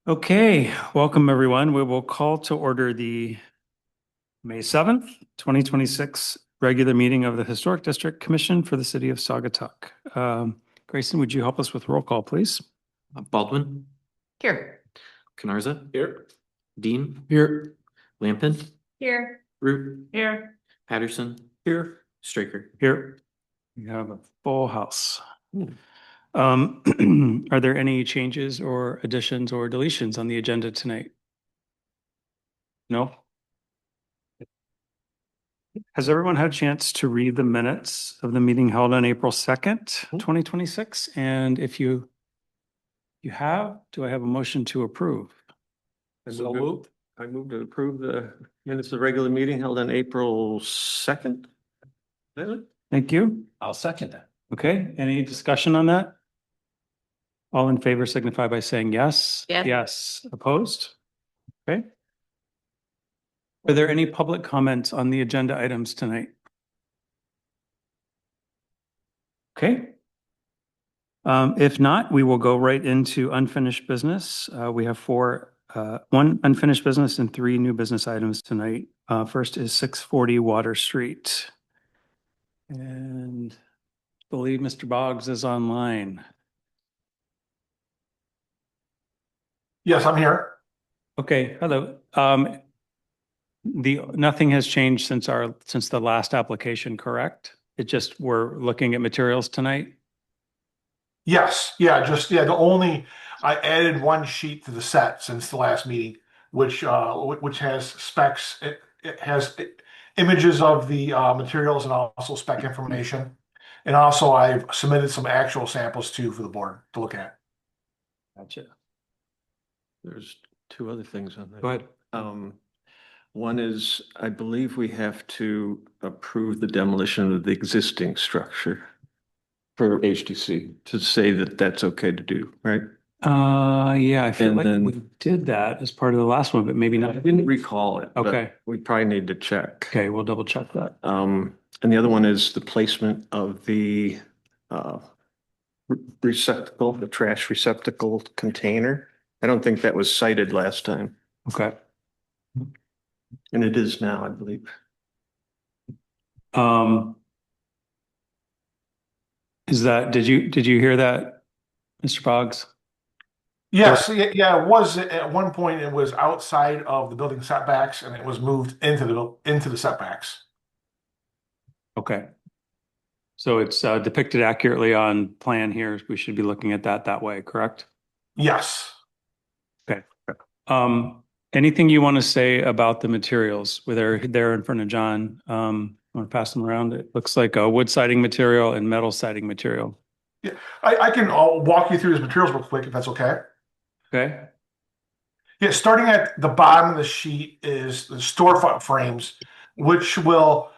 Okay, welcome everyone. We will call to order the May 7th, 2026 regular meeting of the Historic District Commission for the City of Saugatuck. Grayson, would you help us with roll call, please? Baldwin, Here. Canarza, Here. Dean, Here. Lampin, Here. Root, Here. Patterson, Here. Straker. Here. We have a full house. Hmm. Are there any changes or additions or deletions on the agenda tonight? No? Has everyone had a chance to read the minutes of the meeting held on April 2nd, 2026? And if you have, do I have a motion to approve? So moved. I move to approve the minutes of the regular meeting held on April 2nd. Is it? Thank you. I'll second that. Okay, any discussion on that? All in favor signify by saying yes. Yes. Yes. Opposed? Okay. Are there any public comments on the agenda items tonight? Okay. If not, we will go right into unfinished business. We have one unfinished business and three new business items tonight. First is 640 Water Street. And I believe Mr. Boggs is online. Yes, I'm here. Okay, hello. Nothing has changed since the last application, correct? It just, we're looking at materials tonight? Yes, I added one sheet to the set since the last meeting, which has specs. It has images of the materials and also spec information. And also I've submitted some actual samples too for the board to look at. Gotcha. There's two other things on that. Go ahead. One is, I believe we have to approve the demolition of the existing structure for HTC to say that that's okay to do, right? Yeah, I feel And like then- we did that as part of the last one, but maybe I not. didn't recall it. but Okay. We probably need to check. Okay, we'll double check that. And the other one is the placement of the receptacle, the trash receptacle container. I don't think that was cited last time, Okay. and it is now, I believe. Did you hear that, Mr. Boggs? Yes, yeah, it was at one point. It was outside of the building setbacks, and it was moved into the setbacks. Okay. So it's depicted accurately on plan here. We should be looking at that way, correct? Yes. Anything you want to say about the materials? They're there in front of John. Want to pass them around? It looks like a wood siding material and metal siding material. Yeah, I can walk you through his materials real quick if that's okay. Okay. Yeah, starting at the bottom of the sheet is the storefront frames, which will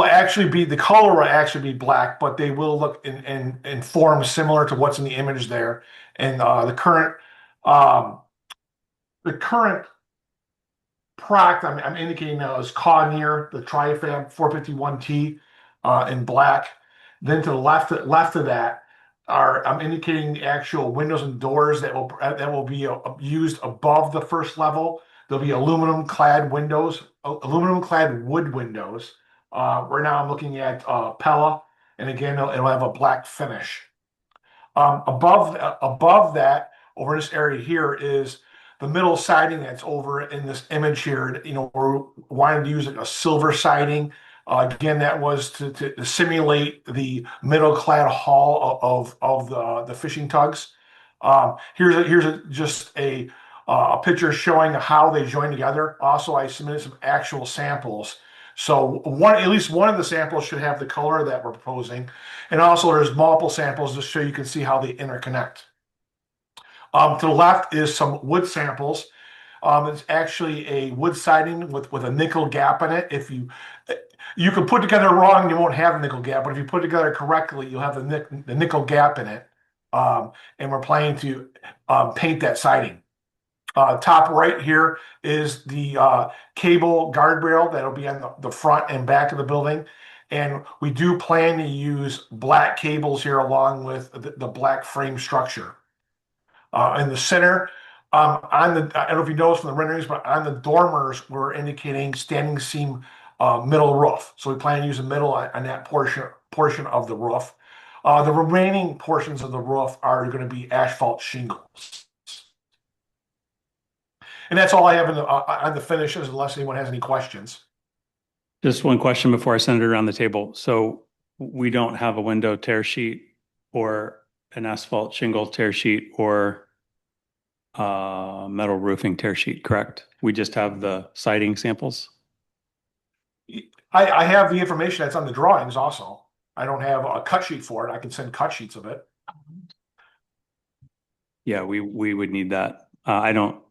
actually be, the color will actually be black, but they will look in form similar to what's in the image there. And the current product I'm indicating now is Cawneer, the Triafab 451T in black. Then to the left of that I'm indicating the actual windows and doors that will be used above the first level. There'll be aluminum clad wood windows. Right now I'm looking at Pella, and again it'll have a black finish. Above that, over this area here, is the middle siding that's over in this image here. You know, we're wanting to use a silver siding. Again, that was to simulate the middle clad hull of the fishing tugs. Here's just a picture showing how they join together. Also, I submitted some actual samples. So at least one of the samples should have the color that we're proposing. And also there's multiple samples just so you can see how they interconnect. To the left is some wood samples. It's actually a wood siding with a nickel gap in it. If you can put together wrong, you won't have a nickel gap, but if you put it together correctly, you'll have the nickel gap in it. And we're planning to paint that siding. Top right here is the cable guardrail that'll be on the front and back of the building. And we do plan to use black cables here along with the black frame structure. In the center, I don't know if you noticed from the renderings, but on the dormers, we're indicating standing seam, middle roof. So we plan to use the middle on that portion of the roof. The remaining portions of the roof are going to be asphalt shingles. And that's all I have on the finishes, unless anyone has any questions. Just one question before I send it around the table. So we don't have a window tear sheet or an asphalt shingle tear sheet or metal roofing tear sheet, correct? We just have the siding samples? I have the information that's on the drawings also. I don't have a cut sheet for it. I can send cut sheets of it. Yeah, we would need that. I don't.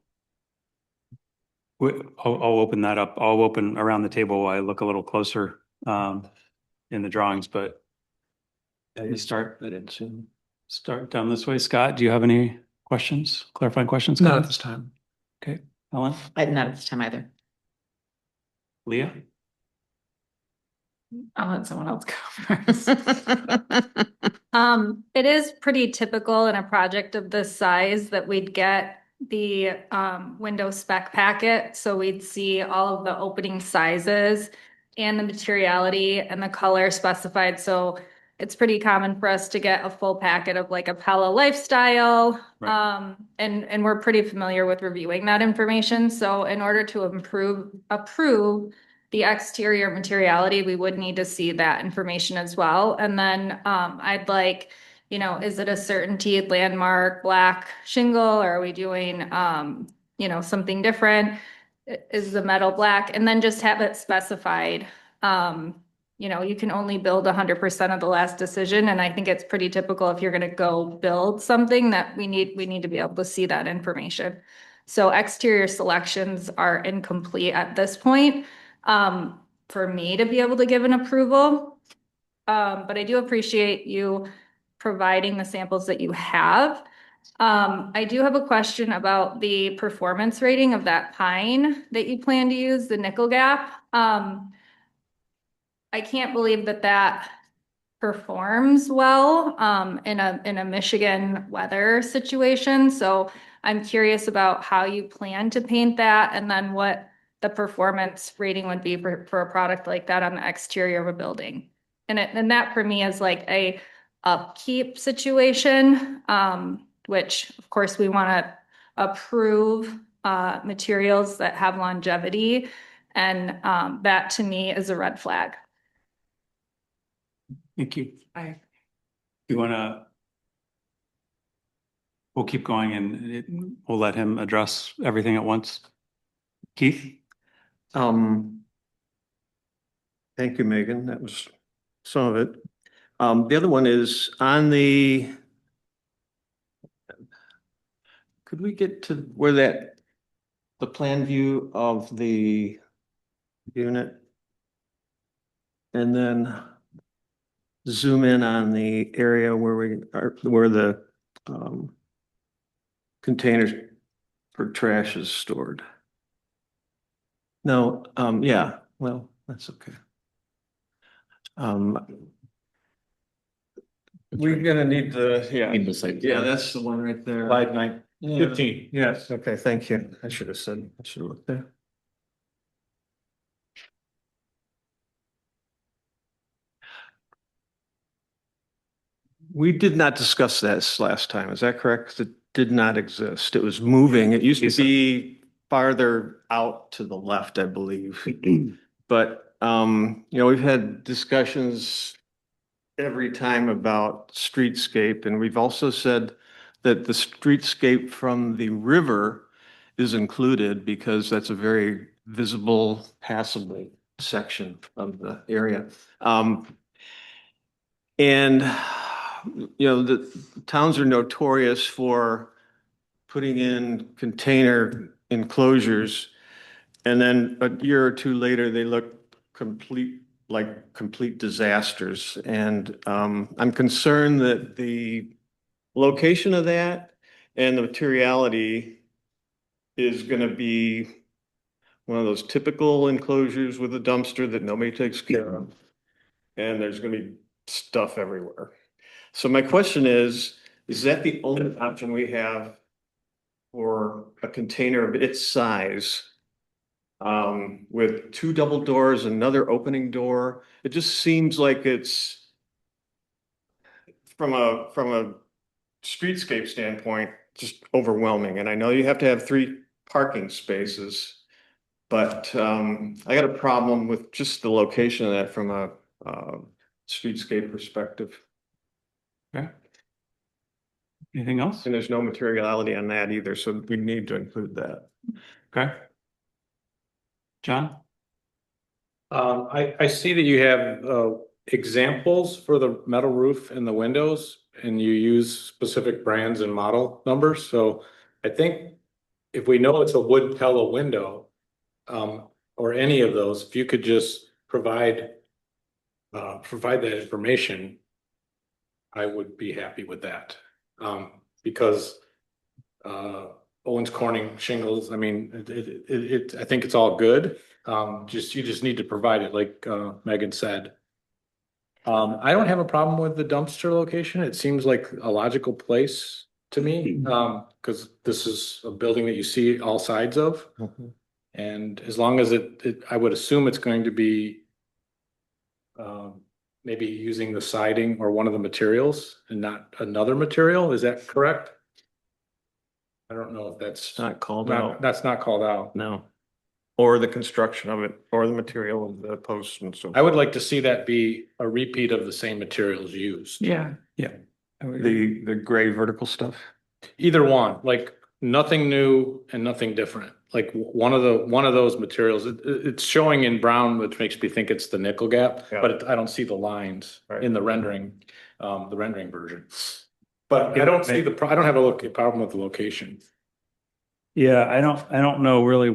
I'll open that up. I'll open around the table while I look a little closer in the drawings, but let me start down this way. Scott, do you have any questions, clarifying questions? Not at this time. Okay, Ellen, Not at this time either. Leah? I'll let someone else go first. It is pretty typical in a project of this size that we'd get the window spec packet. So we'd see all of the opening sizes and the materiality and the color specified. So it's pretty common for us to get a full packet of like a Pella Lifestyle. Right. And we're pretty familiar with reviewing that information. So in order to approve the exterior materiality, we would need to see that information as well. And then I'd like, is it a certainty landmark black shingle, or are we doing, something different? Is the metal black? And then just have it specified. You can only build 100% of the last decision. And I think it's pretty typical if you're going to go build something that we need to be able to see that information. So exterior selections are incomplete at this point. For me to be able to give an approval. But I do appreciate you providing the samples that you have. I do have a question about the performance rating of that pine that you plan to use, the nickel gap. I can't believe that performs well in a Michigan weather situation. So I'm curious about how you plan to paint that, and then what the performance rating would be for a product like that on the exterior of a building. And that for me is like a upkeep situation, which of course we want to approve materials that have longevity. And that to me is a red flag. Thank you. We'll keep going and we'll let him address everything at once. Keith? Thank you, Megan. That was some of it. The other one is on the, could we get to where the plan view of the unit? And then zoom in on the area where the containers for trash is stored. No, yeah, well, that's okay. We're gonna need Need the site yeah, plan. that's the one right there. Slide 15. Yes, okay, thank you. I should have looked there. We did not discuss this last time, is that correct? It did not exist. It was moving. It used to be farther out to the left, I believe. But, we've had discussions every time about streetscape, and we've also said that the streetscape from the river is included because that's a very visible, passable section of the area. And the towns are notorious for putting in container enclosures, and then a year or two later, they look complete disasters. And I'm concerned that the location of that and the materiality is going to be one of those typical enclosures with a dumpster that nobody takes care of. And there's going to be stuff everywhere. So my question is that the only option we have for a container of its size, with two double doors, another opening door. It just seems like it's from a streetscape standpoint, just overwhelming. And I know you have to have 3 parking spaces, but I got a problem with just the location of that from a streetscape perspective. Okay. Anything else? And there's no materiality on that either, so we need to include that. Okay. John? I see that you have examples for the metal roof and the windows, and you use specific brands and model numbers. So I think if we know it's a wood Pella window, or any of those, if you could just provide that information, I would be happy with that. Because Owens Corning shingles, I mean, I think it's all good. You just need to provide it, like Megan said. I don't have a problem with the dumpster location. It seems like a logical place to me, because this is a building that you see all sides of. And as long as I would assume it's going to be maybe using the siding or one of the materials and not another material. Is that correct? I don't know if that's Not called out, that's not called out. no. Or the construction of it, or the material of the posts and so. I would like to see that be a repeat of the same materials used. Yeah, Yeah. I would agree. the gray vertical stuff. Either one, like nothing new and nothing different. Like one of those materials, it's showing in brown, which makes me think it's the nickel gap, Yeah. but I don't see the lines Right. in the rendering version. But I don't see I don't have a problem with the location. Yeah, I don't know really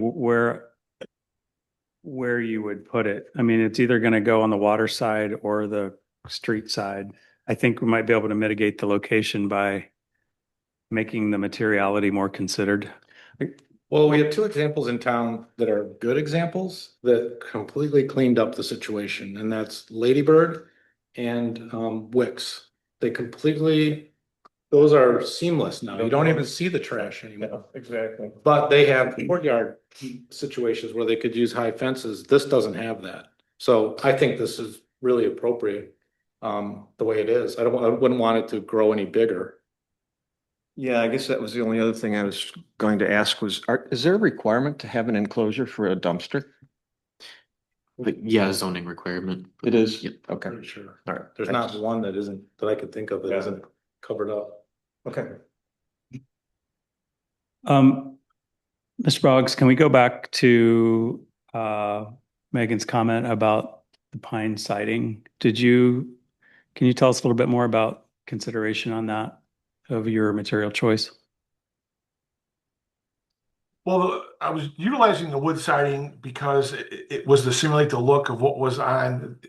where you would put it. I mean, it's either going to go on the water side or the street side. I think we might be able to mitigate the location by making the materiality more considered. Well, we have 2 examples in town that are good examples that completely cleaned up the situation, and that's Ladybird and Wix. Those are seamless now. You don't even see the trash anymore. Exactly. But they have courtyard situations where they could use high fences. This doesn't have that. So I think this is really appropriate, the way it is. I wouldn't want it to grow any bigger. Yeah, I guess that was the only other thing I was going to ask was, is there a requirement to have an enclosure for a dumpster? But yeah, zoning requirement. It is? Yep. Okay, Pretty sure. all right. There's not one that I could think of that Yeah. isn't covered up. Okay. Mr. Boggs, can we go back to Megan's comment about the pine siding? Can you tell us a little bit more about consideration on that of your material choice? Well, I was utilizing the wood siding because it was to simulate the look of what was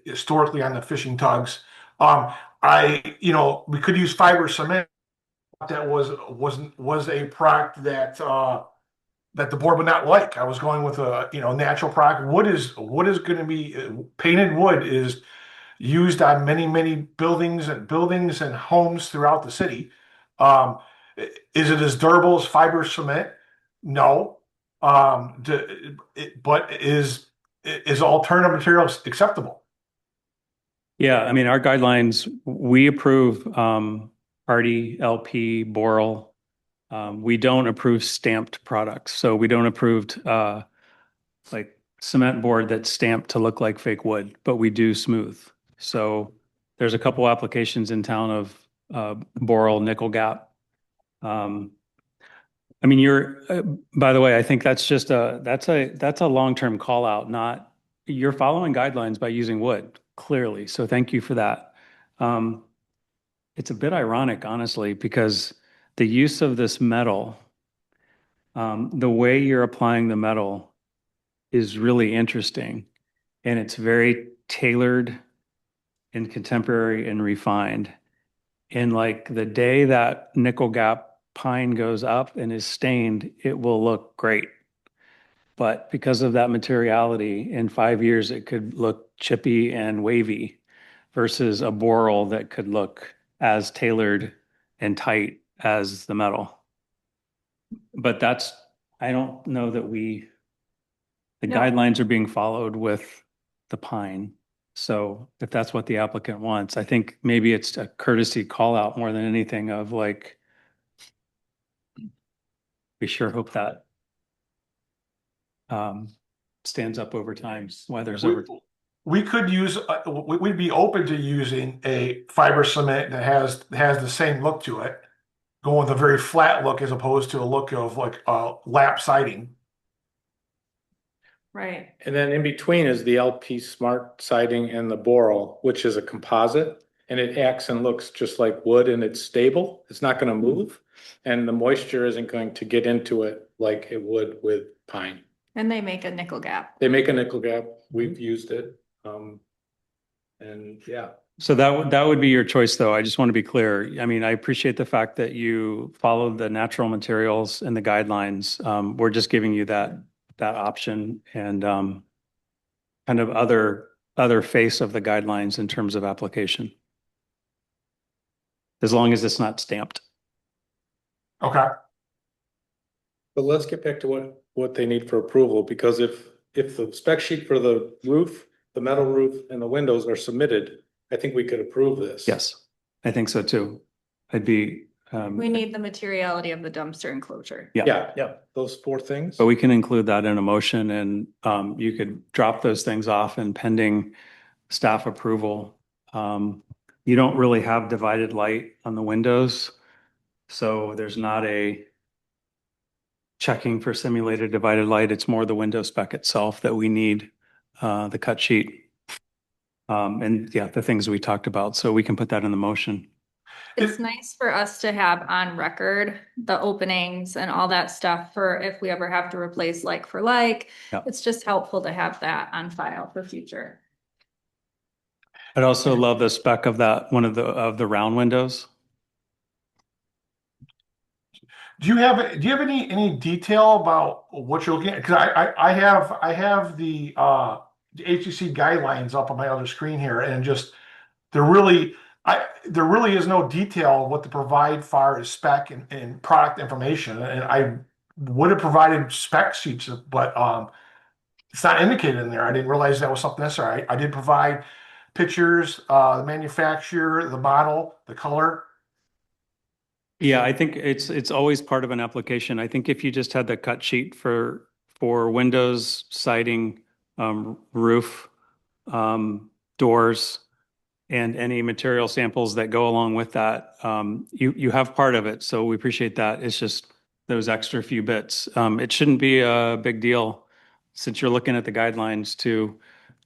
historically on the fishing tugs. We could use fiber cement. That was a product that the board would not like. I was going with a natural product. Wood is going to be painted wood is used on many buildings and homes throughout the city. Is it as durable as fiber cement? No. But is alternative materials acceptable? Yeah, I mean, our guidelines, we approve Artie, LP, Boral. We don't approve stamped products. So we don't approve like cement board that's stamped to look like fake wood, but we do smooth. So there's a couple applications in town of Boral, nickel gap. I mean, by the way, I think that's just that's a long-term call out, not you're following guidelines by using wood, clearly. So thank you for that. It's a bit ironic, honestly, because the use of this metal, the way you're applying the metal is really interesting. And it's very tailored and contemporary and refined. And like the day that nickel gap pine goes up and is stained, it will look great. But because of that materiality, in 5 years, it could look chippy and wavy versus a boral that could look as tailored and tight as the metal. But that's, I don't know that the No. guidelines are being followed with the pine. So if that's what the applicant wants, I think maybe it's a courtesy call out more than anything of like, we sure hope that stands up over time, whether it's over. We could use, we'd be open to using a fiber cement that has the same look to it. Going with a very flat look as opposed to a look of like lap siding. Right. And then in between is the LP Smart siding and the Boral, which is a composite. And it acts and looks just like wood and it's stable. It's not gonna move. And the moisture isn't going to get into it like it would with pine. And they make a nickel gap. They make a nickel gap. We've used it. And yeah. So that would be your choice, though. I just want to be clear. I mean, I appreciate the fact that you followed the natural materials and the guidelines. We're just giving you that option and kind of other face of the guidelines in terms of application. As long as it's not stamped. Okay. But let's get back to what they need for approval, because if the spec sheet for the roof, the metal roof and the windows are submitted, I think we could approve this. Yes, I think so too. I'd be, We need the materiality of the dumpster enclosure. Yeah, those four things. but we can include that in a motion and you could drop those things off and pending staff approval. You don't really have divided light on the windows. So there's not a checking for simulated divided light. It's more the window spec itself that we need, the cut sheet. And yeah, the things we talked about. So we can put that in the motion. It's nice for us to have on record the openings and all that stuff for if we ever have to replace like for like. Yeah. It's just helpful to have that on file for future. I'd also love the spec of that, one of the round windows. Do you have any detail about what you're looking at? Because I have the HCC guidelines up on my other screen here, and just there really is no detail of what to provide far as spec and product information. And I would have provided spec sheets, but it's not indicated in there. I didn't realize that was something necessary. I did provide pictures, the manufacturer, the model, the color. Yeah, I think it's always part of an application. I think if you just had the cut sheet for windows, siding, roof, doors, and any material samples that go along with that, you have part of it. So we appreciate that. It's just those extra few bits. It shouldn't be a big deal since you're looking at the guidelines to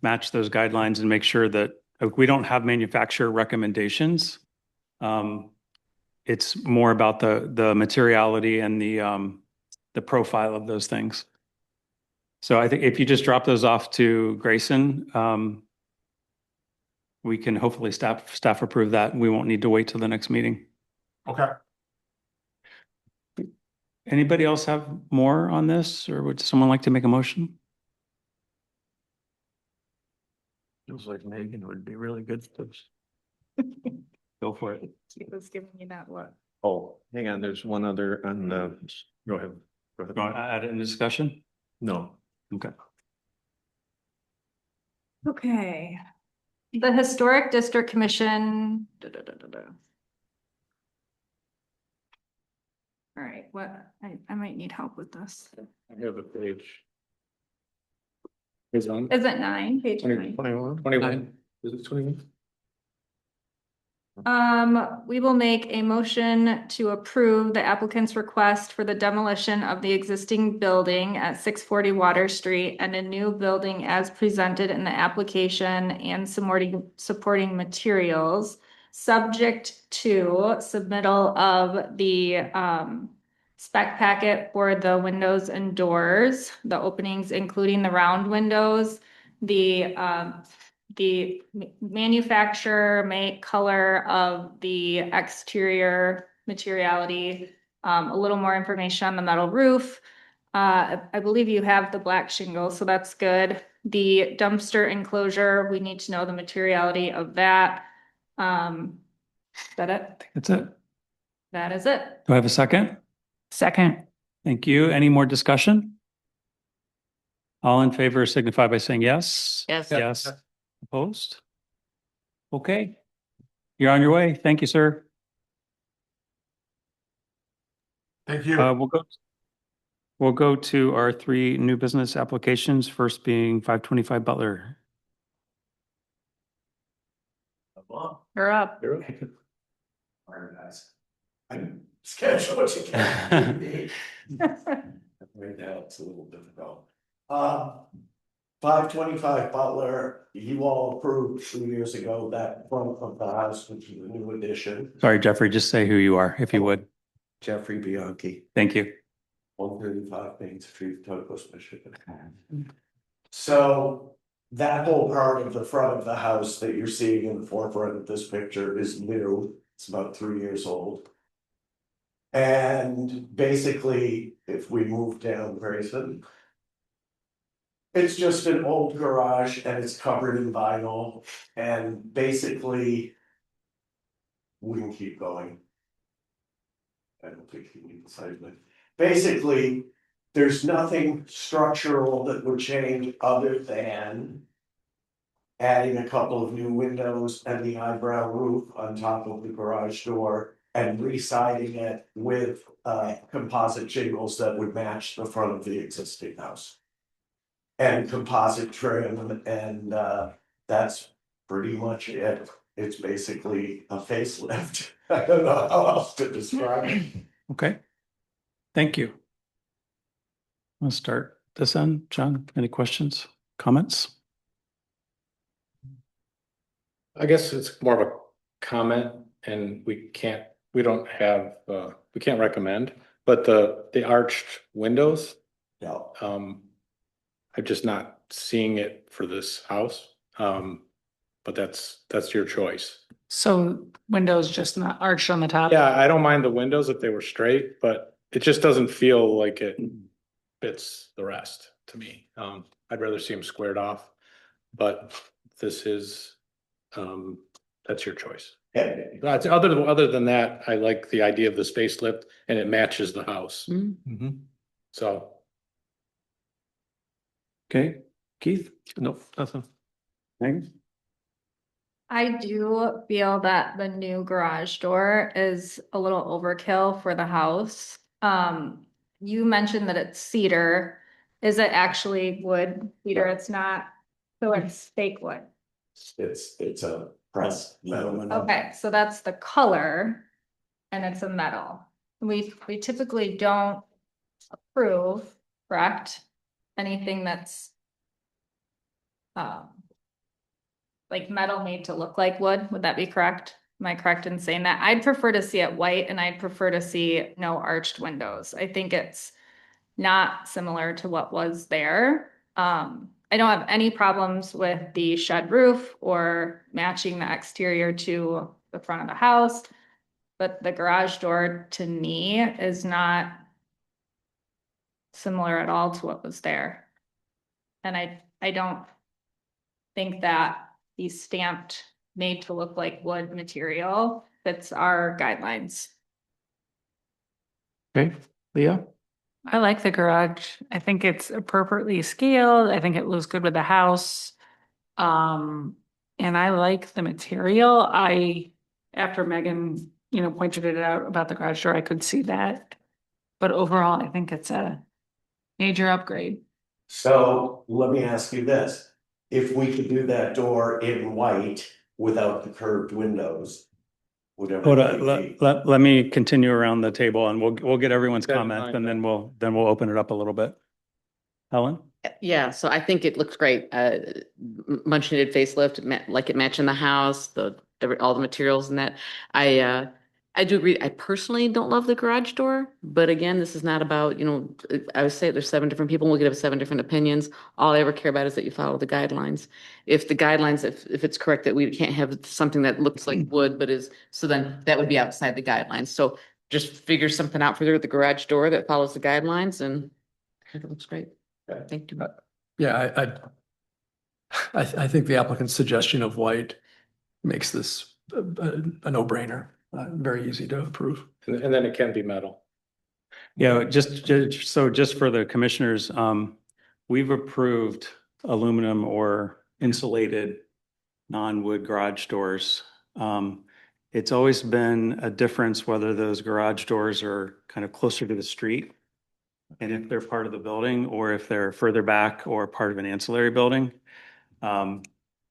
match those guidelines and make sure that we don't have manufacturer recommendations. It's more about the materiality and the profile of those things. So I think if you just drop those off to Grayson, we can hopefully staff approve that. We won't need to wait till the next meeting. Okay. Anybody else have more on this, or would someone like to make a motion? Feels like Megan would be really good for this. Go for it. He was giving me that look. Oh, hang on, there's one other on the, go ahead. Go ahead. You want to add it in discussion? No. Okay. Okay. The Historic District Commission. All right, I might need help with this. I have the page. Is on Is it 9? Page 9. 21. Is it 21? We will make a motion to approve the applicant's request for the demolition of the existing building at 640 Water Street and a new building as presented in the application and supporting materials, subject to submittal of the spec packet for the windows and doors, the openings, including the round windows, the manufacturer, make, color of the exterior materiality, a little more information on the metal roof. I believe you have the black shingle, so that's good. The dumpster enclosure, we need to know the materiality of that. Is that it? That's it. That is it. Do I have a second? Second. Thank you. Any more discussion? All in favor signify by saying yes. Yes. Yes. Opposed? Okay. You're on your way. Thank you, sir. Thank you. We'll go to our three new business applications, first being 525 Butler. You're up. Schedule what you can. Right now, it's a little difficult. 525 Butler, you all approved 2 years ago that front of the house, which is a new addition. Sorry, Jeffrey, just say who you are, if you would. Jeffrey Bianchi, Thank you. 135 Main Street, Douglas, Michigan. So that whole part of the front of the house that you're seeing in the forefront of this picture is new. It's about 3 years old. And basically, if we move down very soon, it's just an old garage and it's covered in vinyl, and basically we can keep going. I don't think you need the side, but basically, there's nothing structural that would change other than adding a couple of new windows and the eyebrow roof on top of the garage door and re-siding it with composite shingles that would match the front of the existing house. And composite trim, and that's pretty much it. It's basically a facelift. I don't know how else to describe it. Okay. Thank you. I'll start this end. John, any questions, comments? I guess it's more of a comment, and we can't recommend, but the arched windows, Yeah. I'm just not seeing it for this house. But that's your choice. So windows just not arched on the top? Yeah, I don't mind the windows if they were straight, but it just doesn't feel like it fits the rest to me. I'd rather see them squared off, but this is, that's your choice. But other than that, I like the idea of the facelift and it matches the house. Mm. So. Okay, Keith? Nope, nothing. Megan? I do feel that the new garage door is a little overkill for the house. You mentioned that it's cedar. Is it actually wood cedar? It's not, so it's fake wood. It's a press metal. Okay, so that's the color and it's a metal. We typically don't approve, correct? Anything that's like metal made to look like wood, would that be correct? Am I correct in saying that? I'd prefer to see it white and I'd prefer to see no arched windows. I think it's not similar to what was there. I don't have any problems with the shed roof or matching the exterior to the front of the house. But the garage door to me is not similar at all to what was there. And I don't think that the stamped made to look like wood material fits our guidelines. Okay, Leah? I like the garage. I think it's appropriately scaled. I think it looks good with the house. And I like the material. After Megan, pointed it out about the garage door, I could see that. But overall, I think it's a major upgrade. So let me ask you this, if we could do that door in white without the curved windows. Hold on, let me continue around the table and we'll get everyone's Okay, comments fine. and then we'll open it up a little bit. Helen? Yeah, so I think it looks great. Much needed facelift, like it matching the house, all the materials and that. I do agree. I personally don't love the garage door, but again, this is not about, I would say there's 7 different people. We'll get 7 different opinions. All I ever care about is that you follow the guidelines. If the guidelines, if it's correct that we can't have something that looks like wood, but so then that would be outside the guidelines. So just figure something out for the garage door that follows the guidelines, and I think it looks great. Thank you. Yeah, I think the applicant's suggestion of white makes this a no-brainer. Very easy to approve. And then it can be metal. Yeah, just for the commissioners, we've approved aluminum or insulated non-wood garage doors. It's always been a difference whether those garage doors are kind of closer to the street and if they're part of the building or if they're further back or part of an ancillary building.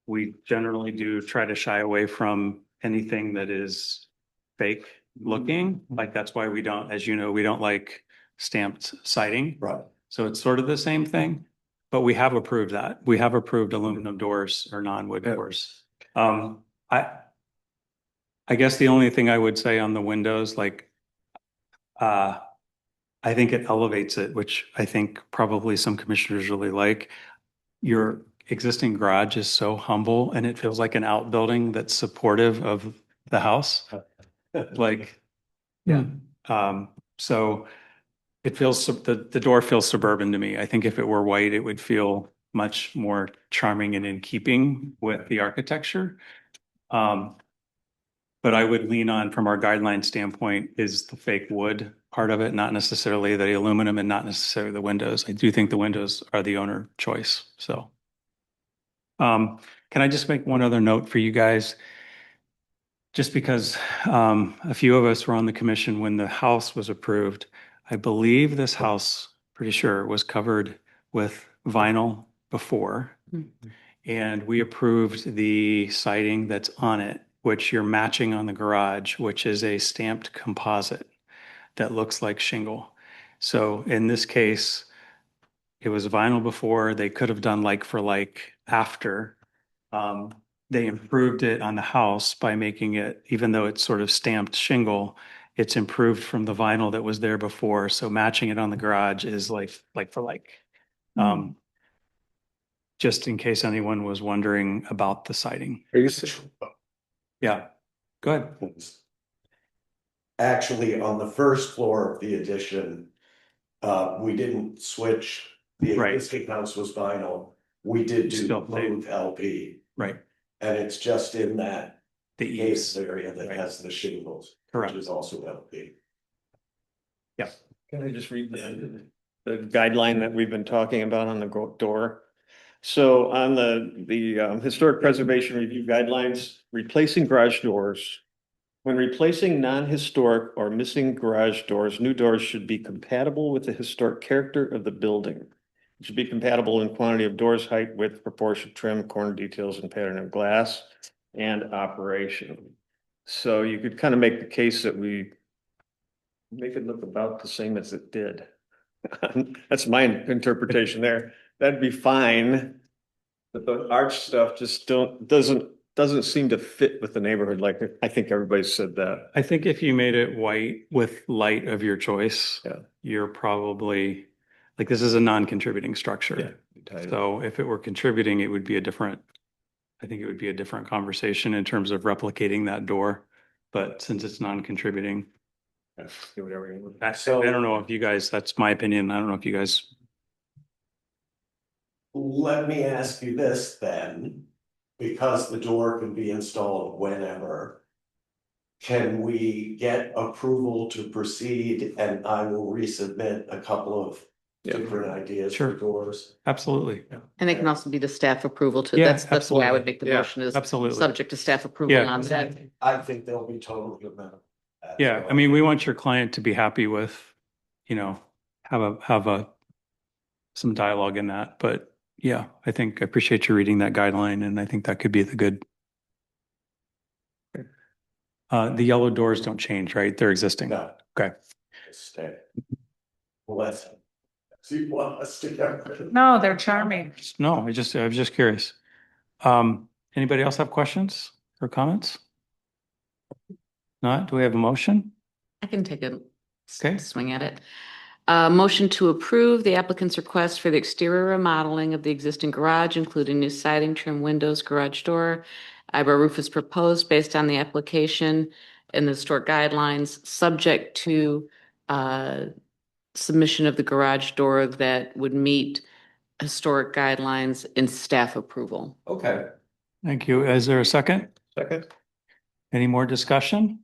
We generally do try to shy away from anything that is fake looking. Like that's why we don't, as you know, we don't like stamped siding. Right. So it's sort of the same thing, but we have approved that. We have approved aluminum doors or non-wood doors. I guess the only thing I would say on the windows, like, I think it elevates it, which I think probably some commissioners really like. Your existing garage is so humble and it feels like an outbuilding that's supportive of the house. Like, Yeah. So it feels, the door feels suburban to me. I think if it were white, it would feel much more charming and in keeping with the architecture. But I would lean on, from our guideline standpoint, is the fake wood part of it, not necessarily the aluminum and not necessarily the windows. I do think the windows are the owner choice, so. Can I just make one other note for you guys? Just because a few of us were on the commission when the house was approved. I believe this house, pretty sure, was covered with vinyl before. And we approved the siding that's on it, which you're matching on the garage, which is a stamped composite that looks like shingle. So in this case, it was vinyl before. They could have done like for like after. They improved it on the house by making it, even though it's sort of stamped shingle, it's improved from the vinyl that was there before. So matching it on the garage is like for like. Just in case anyone was wondering about the siding. Are you Yeah, go ahead. Actually, on the first floor of the addition, we didn't switch. The Right. existing house was vinyl. We did do Still move LP, Right, and it's just in that the eaves, case area that Right. has the shingles, correct. which is also LP. Can I just read the guideline that we've been talking about on the door? So on the historic preservation review guidelines, replacing garage doors. When replacing non-historic or missing garage doors, new doors should be compatible with the historic character of the building. It should be compatible in quantity of doors, height, width, proportion, trim, corner details, and pattern of glass and operation. So you could kind of make the case that we make it look about the same as it did. That's my interpretation there. That'd be fine. But the arch stuff just doesn't seem to fit with the neighborhood. Like I think everybody said that. I think if you made it white with light of your choice, Yeah. you're probably, like, this is a non-contributing structure. Yeah. So if it were contributing, it would be I think it would be a different conversation in terms of replicating that door. But since it's non-contributing, Do whatever you want. I don't know if you guys, that's my opinion. I don't know if you guys, Let me ask you this then, because the door can be installed whenever. Can we get approval to proceed, and I will resubmit a couple of different ideas for Sure. doors? absolutely. And it can also be the staff approval too. Yeah, That's the way I would absolutely. make the Yeah, motion is absolutely. subject to staff approval Yeah. on that. I think they'll be totally amenable. Yeah, I mean, we want your client to be happy with, have some dialogue in that, but yeah, I appreciate you reading that guideline and I think that could be the good. The yellow doors don't change, right? They're existing. No. Okay. Stay. Well, that's. So you want us to get rid of. No, they're charming. No, I was just curious. Anybody else have questions or comments? Not, do we have a motion? I can take a Okay. swing at it. Motion to approve the applicant's request for the exterior remodeling of the existing garage, including new siding, trim windows, garage door. Eyebrow roof is proposed based on the application and the historic guidelines, subject to submission of the garage door that would meet historic guidelines and staff approval. Okay. Thank you. Is there a second? Second. Any more discussion?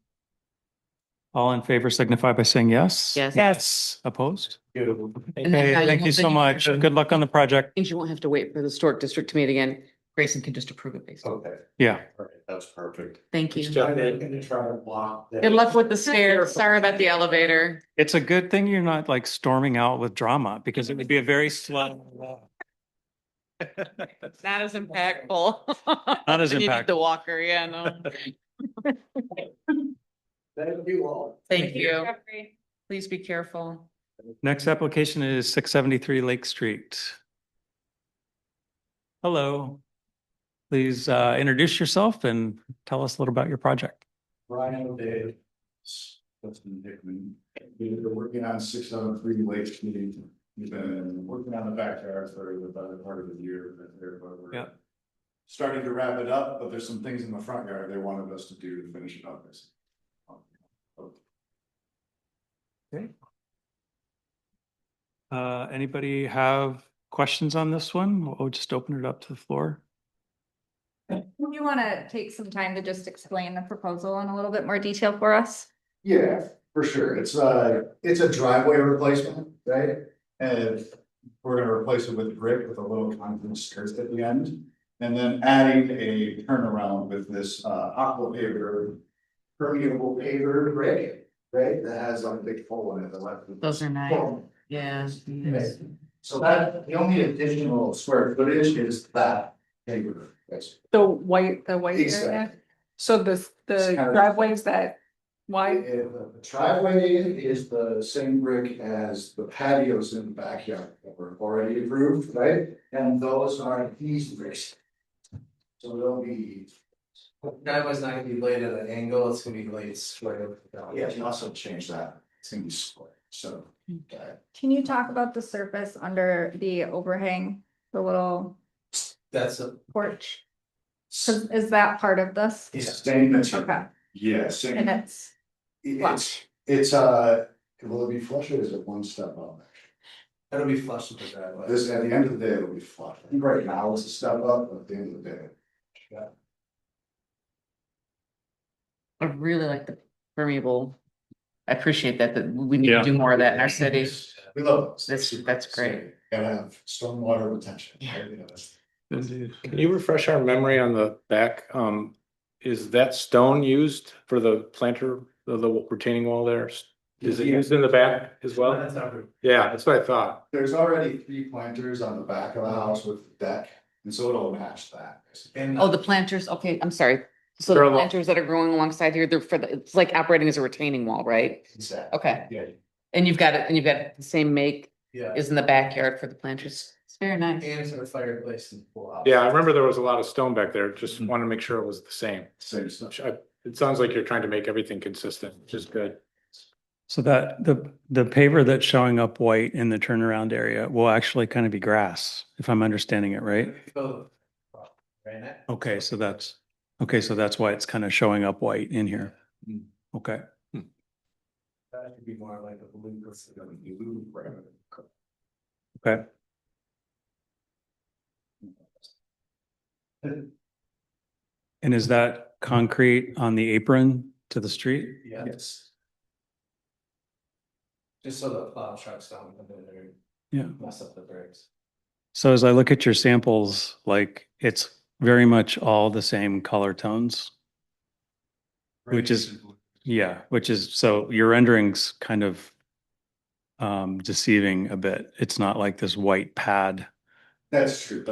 All in favor signify by saying yes. Yes. Yes. Opposed? Beautiful. And then Okay, now you thank you won't- so then you- much. Good luck on the project. Means you won't have to wait for the historic district to meet again. Grayson can just approve it basically. Okay, Yeah. all right, that's perfect. Thank you. Good job. I'm gonna try to block that. Good luck with the stairs. Sorry about the elevator. It's a good thing you're not like storming out with drama because it would be a very slow. Not as impactful. Not as You need impactful. the walker, yeah, no. Thank you all. Thank you. Please be careful. Next application is 673 Lake Street. Hello. Please introduce yourself and tell us a little about your project. Brian O'Day. We've been working on 673 Lake Street. We've been working on the backyard for the better part of the year. But we're Yeah. starting to wrap it up, but there's some things in the front yard they wanted us to do to finish it up. Anybody have questions on this one? We'll just open it up to the floor. You want to take some time to just explain the proposal in a little bit more detail for us? Yeah, for sure. It's a driveway replacement, right? And we're gonna replace it with brick with a little concrete skirt at the end. And then adding a turnaround with this aqua paver, permeable paver brick, right? That has like a big hole in it. Those are nice. Yeah. Yes. So that, the only additional square footage is that paver. The white area. Exactly. So the It's kind of- driveways that wide, The driveway is the same brick as the patios in the backyard that were already approved, right? And those are these bricks. So they'll be. Driveway's not gonna be laid at an angle, it's gonna be laid square. Yeah, you can also change that. It's gonna be square, so. Can you talk about the surface under the overhang, the little That's a. porch? 'Cause is that part of this? Same material. Okay, Yeah, same. and it's, It's will it be flush or is it one step up? It'll be flush with the driveway. This, at the end of the day, it'll be flush. I think right now it's a step up, but at the end of the day. I really like the permeable. I appreciate that we need Yeah. to do more of that in our city. We love it. That's great. Gotta have stormwater retention. Yeah. right? You know, that's- Can you refresh our memory on the back? Is that stone used for the planter, the retaining wall there? Is it Yeah. used in the back as well? That's our- Yeah, that's what I thought. There's already 3 planters on the back of the house with the deck, and so it'll match that. And Oh, the planters, okay, I'm sorry. So They're the a lo- planters that are growing alongside here, they're for the, it's like operating as a retaining wall, right? Exactly. Okay, Yeah. and you've got the same make yeah, is in the backyard for the planters. It's very nice. and it's in the fireplace and pull out. Yeah, I remember there was a lot of stone back there. Just wanted to make sure it was the same. Same stuff. It sounds like you're trying to make everything consistent, which is good. So that the paver that's showing up white in the turnaround area will actually kind of be grass, if I'm understanding it right. Both. Right now. Okay, so that's why it's kind of showing up white in here. Mm. Okay. That could be more like a blue, blue rather than. Okay. And is that concrete on the apron to the street? Yeah. Yes. Just so the plow trucks don't come in there Yeah. and mess up the bricks. So as I look at your samples, like it's very much all the same color tones. Which is- Yeah, which is, so your rendering's kind of deceiving a bit. It's not like this white pad. That's true,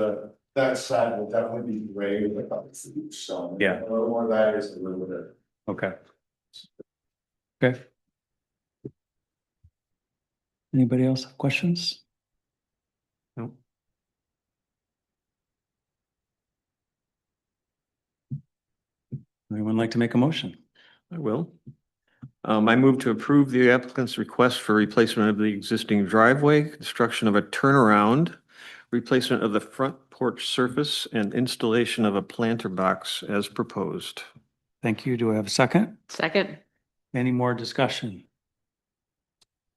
that side will definitely be gray with the stone. Yeah. A little more of that is a little bit. Okay. Okay. Anybody else have questions? No. Anyone like to make a motion? I will. I move to approve the applicant's request for replacement of the existing driveway, construction of a turnaround, replacement of the front porch surface, and installation of a planter box as proposed. Thank you. Do I have a second? Second, Any more discussion?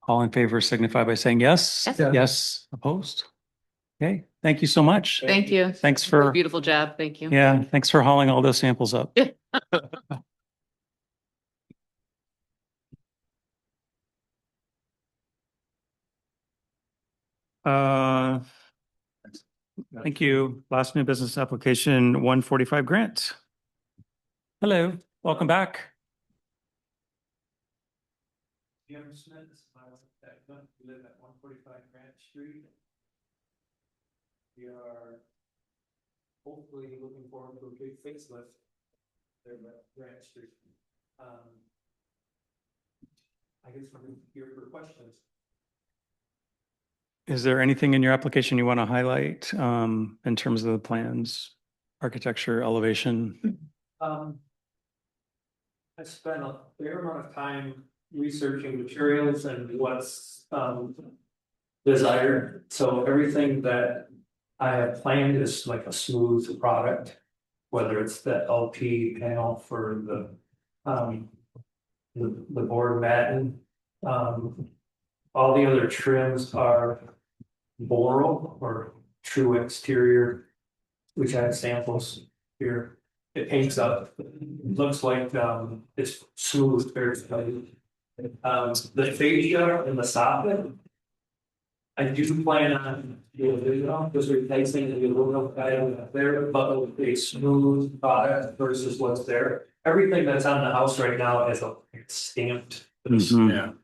All in favor signify by saying yes. Yes. Yes, opposed? Okay, thank you so much. thank you. Thanks for, Beautiful job, thank you. yeah, thanks for hauling all those samples up. Thank you. Last new business application, 145 Grant. Hello, welcome back. Jim Smith, we live at 145 Grant Street. We are hopefully looking forward to a big facelift there at Grant Street. I guess I'm here for questions. Is there anything in your application you want to highlight in terms of the plans, architecture, elevation? I spent a fair amount of time researching materials and what's desired. So everything that I have planned is like a smooth product, whether it's the LP panel for the board batten. All the other trims are Boral or true exterior, which I have samples here. It paints up. It looks like it's smooth, very smooth. The fascia and the soffit, I do plan on just replacing the aluminum item there, but with a smooth product versus what's there. Everything that's on the house right now is stamped. Mhm.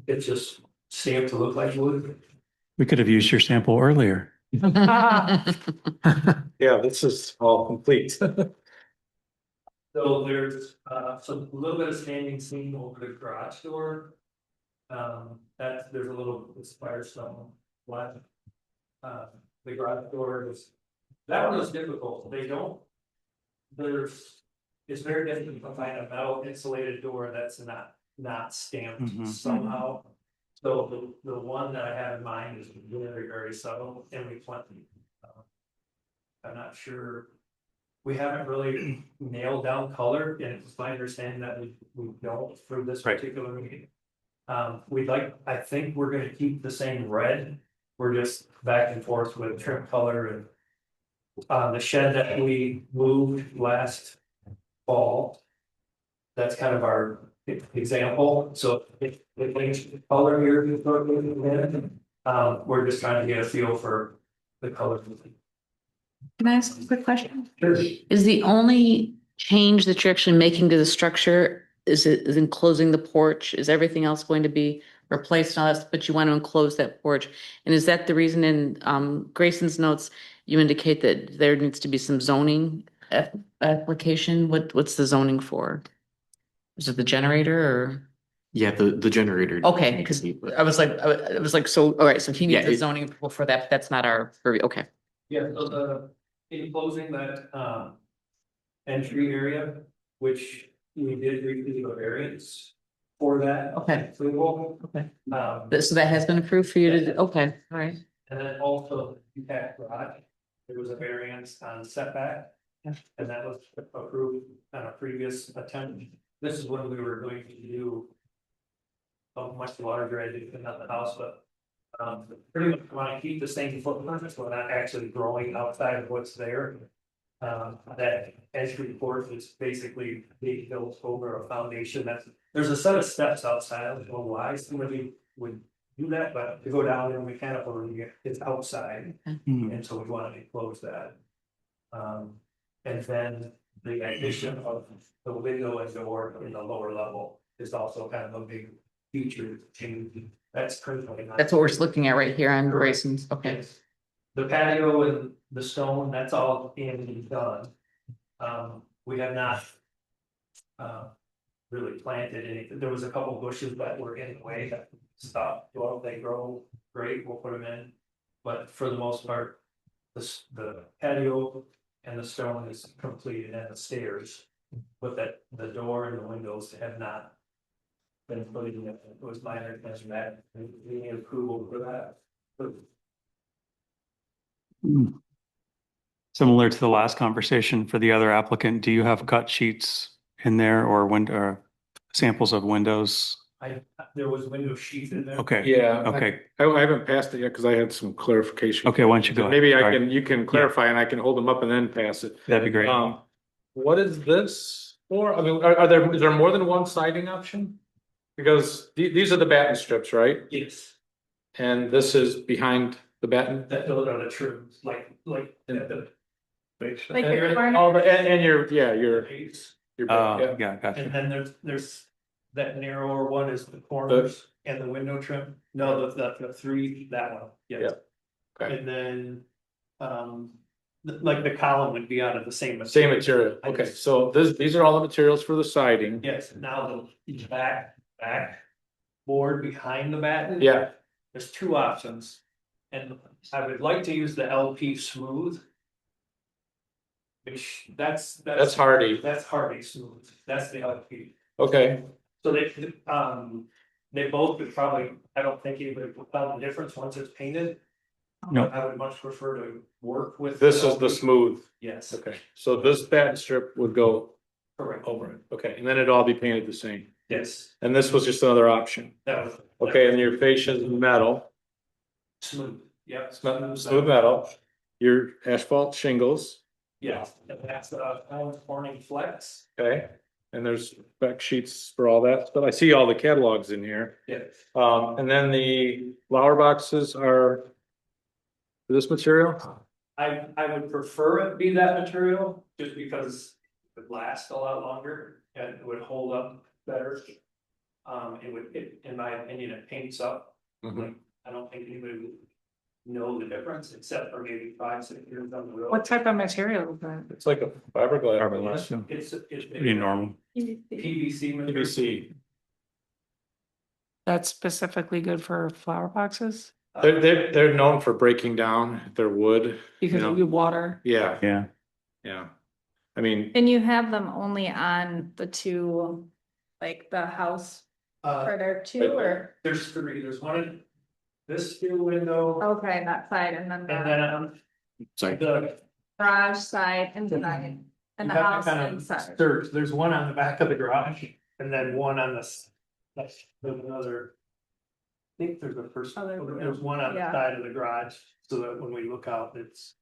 It's just stamped to look like wood. We could have used your sample earlier. Yeah, this is all complete. So there's some a little bit of standing seam over the garage door. There's a little Firestone left. The garage door that one was difficult. It's very difficult to find a metal insulated door that's not stamped Mhm. somehow. So the one that I have in mind is very, very subtle and we plenty. I'm not sure. We haven't really nailed down color, and it's my understanding that we don't for this Right. particular meeting. I think we're gonna keep the same red. We're just back and forth with trim color and the shed that we moved last fall. That's kind of our example. So if the color here, we're just trying to get a feel for the color. Can I ask a quick question? Sure. Is the only change that you're actually making to the structure, is enclosing the porch? Is everything else going to be replaced and all that, but you want to enclose that porch? And is that the reason in Grayson's notes, you indicate that there needs to be some zoning application? What's the zoning for? Is it the generator or? Yeah, the generator. Okay, because I was like, so, all right, so he Yeah, needs the it- zoning approval for that, but that's not our purview. Okay. Yeah, so enclosing that entry area, which we did receive a variance for that. Okay. Approval. Okay. Um, So that has been approved for you to, okay, all right. and then also the detached garage, there was a variance on setback. Yeah. And that was approved on a previous attempt. This is when we were going to do a much larger addition on the house, but pretty much want to keep the same footprint, so we're not actually growing outside of what's there. That entry porch is basically being built over a foundation there's a set of steps outside. I don't know why somebody would do that, but to go down and mechanical, it's outside. Mhm. And so we wanted to close that. And then the addition of the window and door in the lower level is also kind of a big feature change. That's currently not. That's what we're just looking at right here on Grayson's, okay. The patio and the stone, that's all in and done. We have not really planted anything. There was a couple bushes that were in the way that stopped. Well, they grow great, we'll put them in. But for the most part, the patio and the stone is completed and the stairs. But the door and the windows have not been put in yet. It was my understanding that we need approval for that. Similar to the last conversation for the other applicant, do you have cut sheets in there or samples of windows? There was window sheets in there. Okay. Yeah. Okay. I haven't passed it yet because I had some clarification. Okay, why don't you go ahead? Maybe Sorry. you can clarify and I can hold them up and then pass it. That'd be great. What is this for? I mean, is there more than one siding option? Because these are the batten strips, right? Yes. and this is behind the batten. That those are the trims, like at the Like And your your- corner? all the- and your, yeah, base. your, Oh, yeah. yeah, gotcha. And then there's that narrower one is the corners and the window trim. No, the three, that one, yes. Yeah. Okay. And then, like the column would be out of the same. Same material. Okay, so these are all the materials for the siding. Yes, now the back board behind the batten. Yeah, There's two options. And I would like to use the LP smooth. Which that's hardy. That's hardy smooth. That's the LP. Okay, So they both would probably, I don't think anybody would tell the difference once it's painted. No. I would much prefer to work with. this is the LP. smooth. Yes, Okay, so this batten strip would go correct. over it. Okay, and then it'd all be painted the same. Yes, And this was just another option. that was. Okay, and your fascia is metal, Smooth, yep. smooth metal. Your asphalt shingles, Yes, and that's Owens Corning Flex. okay? And there's spec sheets for all that, but I see all the catalogs in here. Yes. And then the flower boxes are this material? I would prefer it be that material, just because it would last a lot longer and it would hold up better. In my opinion, it paints up. I don't think anybody would know the difference, except for maybe 5-6 years down the road. What type of material is that? It's like a fiberglass. Fiberglass, yeah. It's Pretty normal. PVC material. PVC. That's specifically good for flower boxes? They're known for breaking down their wood. Because know. of the water. Yeah, Yeah. yeah. I mean, And you have them only on the two, like the house for there too, or, There's three, there's one in this steel window, okay, that side, and then and the then on sorry. the. garage side and side, and the You have to house kind of inside. search. There's one on the back of the garage and then one on there's another. I think there's a first, there's one on the Yeah. side of the garage, so that when we look out, it's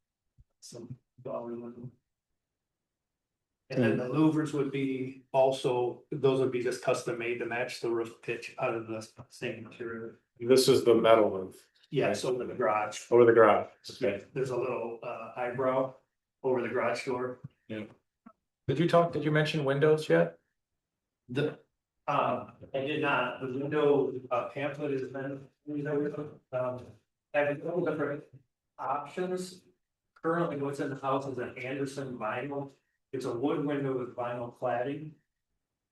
some dollar window. And then the louvers would be also, those would be just custom made to match the roof pitch out of the same material. This is the metal roof Yes, over the garage. over the garage. Okay. There's a little eyebrow over the garage door. Did you mention windows yet? I did not, the window pamphlet is then, have a couple different options. Currently, what's in the house is an Anderson vinyl, it's a wood window with vinyl cladding.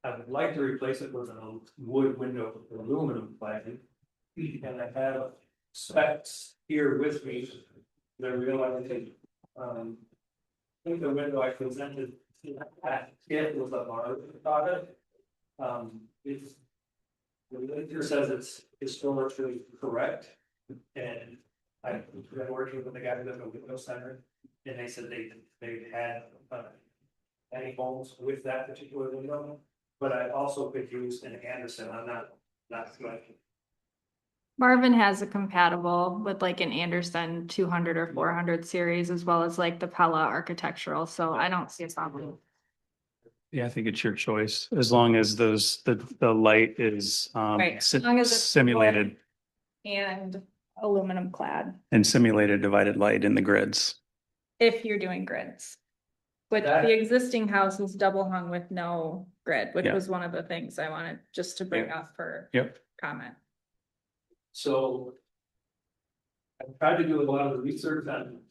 I would like to replace it with a wood window with aluminum cladding. And I have specs here with me, they're realizing, I think the window I presented, it was a Marvin product. It's. The literature says it's historically correct, and I've been working with the guys at the window center, and they said they had. Many homes with that particular window, but I also could use an Anderson, I'm not sure. Marvin has a compatible with like an Anderson 200 or 400 series, as well as like the Pella architectural, so I don't see a problem. Yeah, I think it's your choice, as long as the light is Right, as long as it's simulated And aluminum clad, and simulated divided light in the grids. if you're doing grids. Which That- the existing house is double hung with no grid, which Yeah. was one of the things I wanted just to bring up for Yep. comment. So. I tried to do a lot of research on.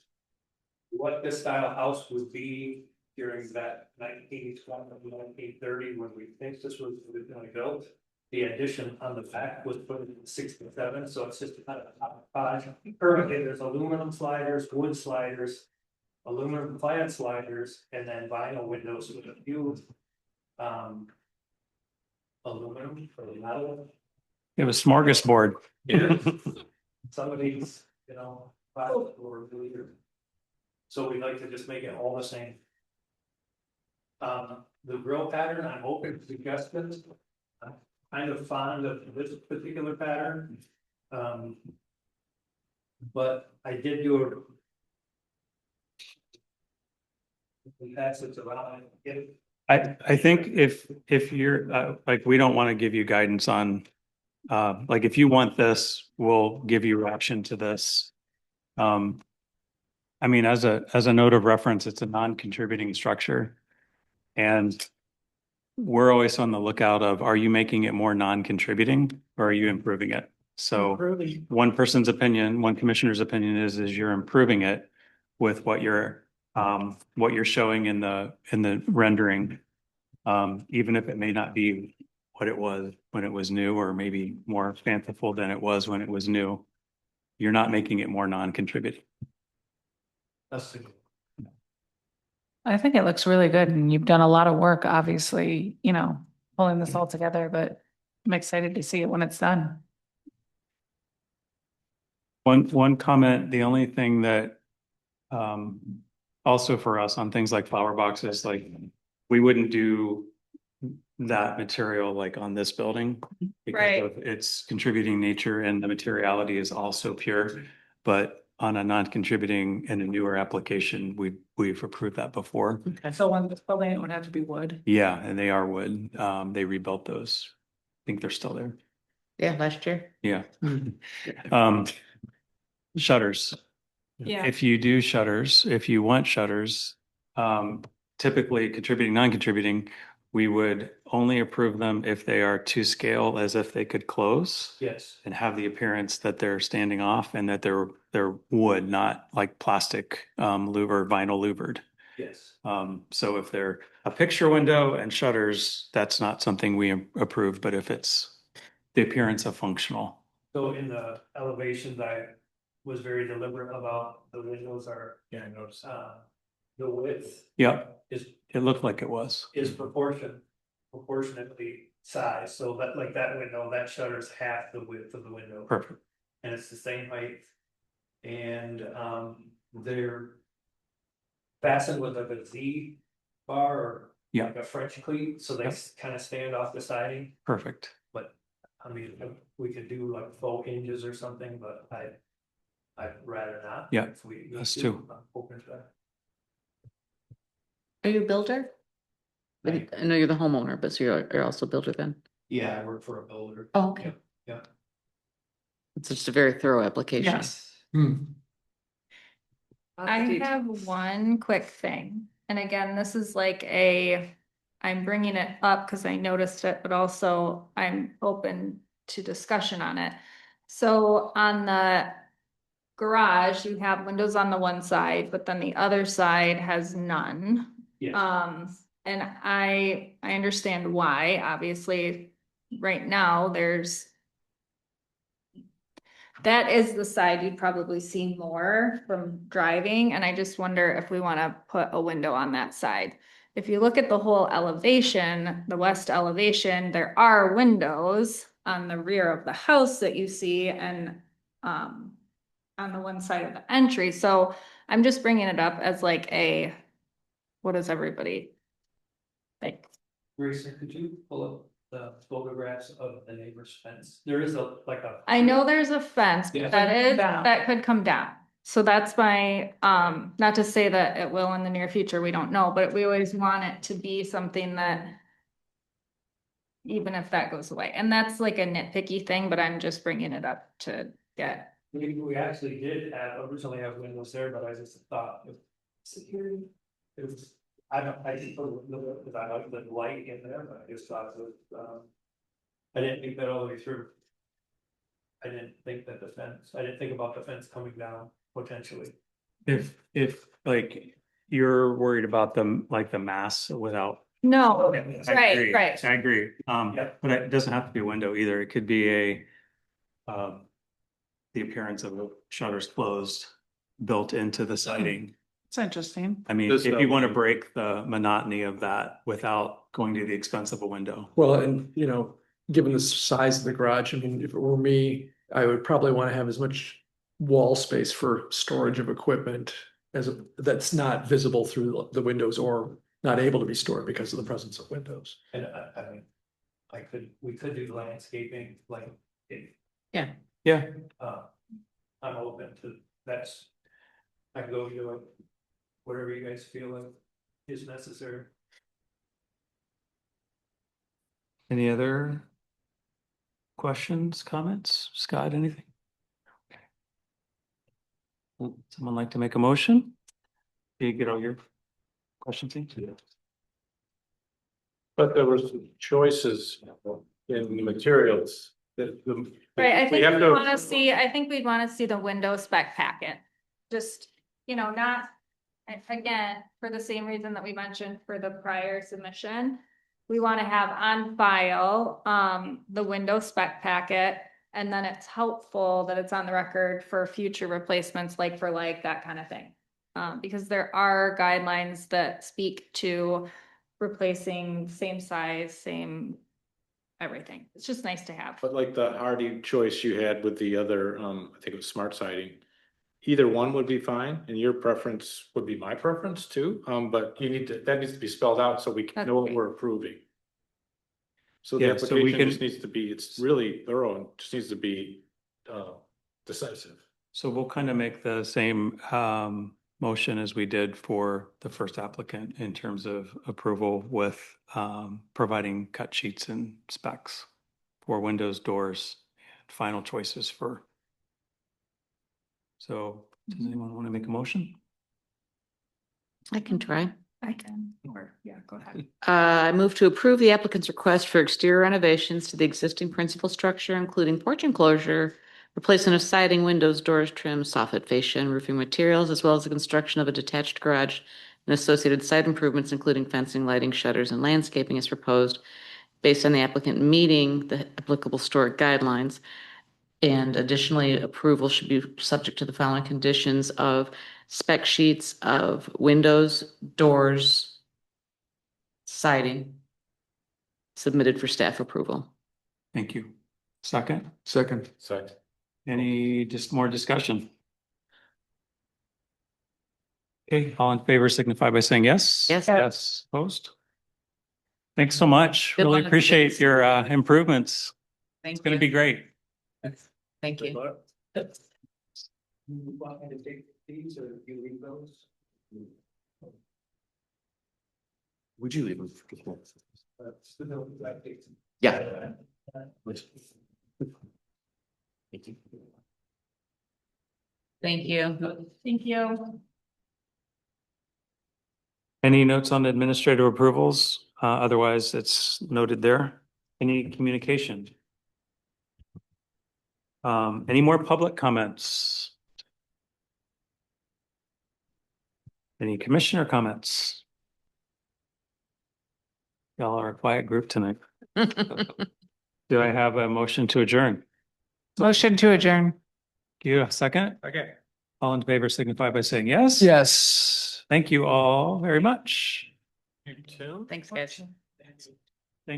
What this style of house would be during that 1920, 1930, when we think this was originally built. The addition on the back was put in 67, so it's just kind of a hodgepodge. Currently, there's aluminum sliders, wood sliders. Aluminum clad sliders, and then vinyl windows with a few. Aluminum for the metal. You have a smorgasbord. Yeah. Some of these, plastic or weird. So we'd like to just make it all the same. The grill pattern, I'm open to suggestions. I'm kind of fond of this particular pattern. But I did do a. We pass it around. I think if you're, like, we don't want to give you guidance on Like if you want this, we'll give you option to this. I mean, as a note of reference, it's a non-contributing structure. And we're always on the lookout of, are you making it more non-contributing or are you improving it? So Improving. one person's opinion, one commissioner's opinion is you're improving it with what you're showing in the rendering. Even if it may not be what it was when it was new, or maybe more fanciful than it was when it was new. You're not making it more non-contributing. That's the. I think it looks really good and you've done a lot of work, obviously, pulling this all together, but I'm excited to see it when it's done. One comment, the only thing that also for us on things like flower boxes, like we wouldn't do that material like on this building because Right. of its contributing nature, and the materiality is also pure. But on a non-contributing and a newer application, we've approved that before. And so on this building, it would have to be wood. Yeah, and they are wood. They rebuilt those. I think they're still there. Yeah, last year. Yeah. Shutters. Yeah. If you do shutters, if you want shutters, typically contributing, non-contributing, we would only approve them if they are to scale as if they could close Yes. and have the appearance that they're standing off and that they're wood, not like plastic louver, vinyl louvered. Yes. So if they're a picture window and shutters, that's not something we approve, but if it's the appearance of functional. So in the elevations, I was very deliberate about the windows are, Yeah, I noticed. the width Yep, is it looked like it was. proportionately sized, so that like that window, that shutter's half the width of the window. Perfect. And it's the same height. And they're fastened with like a Z bar or Yeah. like a French cleat, so they Yep. kind of stand off the siding. Perfect. But I mean, we could do like faux hinges or something, but I'd rather not. Yeah, If we need us to, too. I'm open to that. Are you a builder? I know you're the homeowner, but so you're also a builder then? Yeah, I work for a builder. Oh, okay. Yeah. It's just a very thorough application. Yes. I have one quick thing. And again, this is like I'm bringing it up because I noticed it, but also I'm open to discussion on it. So on the garage, you have windows on the one side, but then the other side has none. Yes. And I understand why. Obviously, right now, that is the side you'd probably see more from driving, and I just wonder if we want to put a window on that side. If you look at the whole elevation, the west elevation, there are windows on the rear of the house that you see, and on the one side of the entry. So I'm just bringing it up as like what does everybody think? Grayson, could you pull up the photographs of the neighbor's fence? There is I know there's a fence, Yeah. but that could come down. So that's my, not to say that it will in the near future, we don't know, but we always want it to be something that even if that goes away, and that's like a nitpicky thing, but I'm just bringing it up to get. We actually did originally have windows there, but I just thought of security. It was, I just put a window because I like the light in there, but I just thought it was, I didn't think that all the way through. I didn't think about the fence coming down potentially. If like you're worried about the mass without. No, I right, agree. right. I agree. Yeah. But it doesn't have to be a window either. It could be the appearance of the shutters closed, built into the siding. It's interesting. I mean, Does if that- you want to break the monotony of that without going to the expense of a window. Well, and given the size of the garage, I mean, if it were me, I would probably want to have as much wall space for storage of equipment that's not visible through the windows or not able to be stored because of the presence of windows. And I mean, we could do landscaping, like, Yeah. I'm open to I can go to like, whatever you guys feel like is necessary. Any other questions, comments? Scott, anything? Okay. Would someone like to make a motion? Do you get all your questions in? But there was choices in the materials that the. Right, I we think have we to- want to see, I think we'd want to see the window spec packet. Just, not, again, for the same reason that we mentioned for the prior submission. We want to have on file, the window spec packet, and then it's helpful that it's on the record for future replacements, like for like, that kind of thing. Because there are guidelines that speak to replacing same size, same everything. It's just nice to have. But like the Hardy choice you had with the other, I think it was smart siding. Either one would be fine, and your preference would be my preference too, but that needs to be spelled out so we can know what Okay. we're approving. So the Yeah, so we application can- just needs to be, it's really thorough and just needs to be, decisive. So we'll kind of make the same motion as we did for the first applicant in terms of approval with providing cut sheets and specs for windows, doors, and final choices for. So does anyone want to make a motion? I can try. I can, or, yeah, go ahead. I move to approve the applicant's request for exterior renovations to the existing principal structure, including porch enclosure, replacement of siding, windows, doors, trim, soffit, fascia, and roofing materials, as well as the construction of a detached garage and associated site improvements, including fencing, lighting, shutters, and landscaping as proposed, based on the applicant meeting the applicable historic guidelines. And additionally, approval should be subject to the following conditions of spec sheets of windows, doors, siding submitted for staff approval. Thank you. Second, Second. Second. any more discussion? Okay, all in favor signify by saying yes. Yes. Yes, opposed? Thanks so much. Good Really luck. appreciate your improvements. Thank It's going to be great. Thank you. You want me to take these or you leave those? Would you leave them? Yeah. Thank you. Thank you. Thank you. Any notes on administrative approvals? Otherwise, it's noted there. Any communication? Any more public comments? Any commissioner comments? Y'all are a quiet group tonight. Do I have a motion to adjourn? Motion to adjourn. You a second? Okay. All in favor signify by saying yes. Yes. Thank you all very much. You too? Thanks, guys.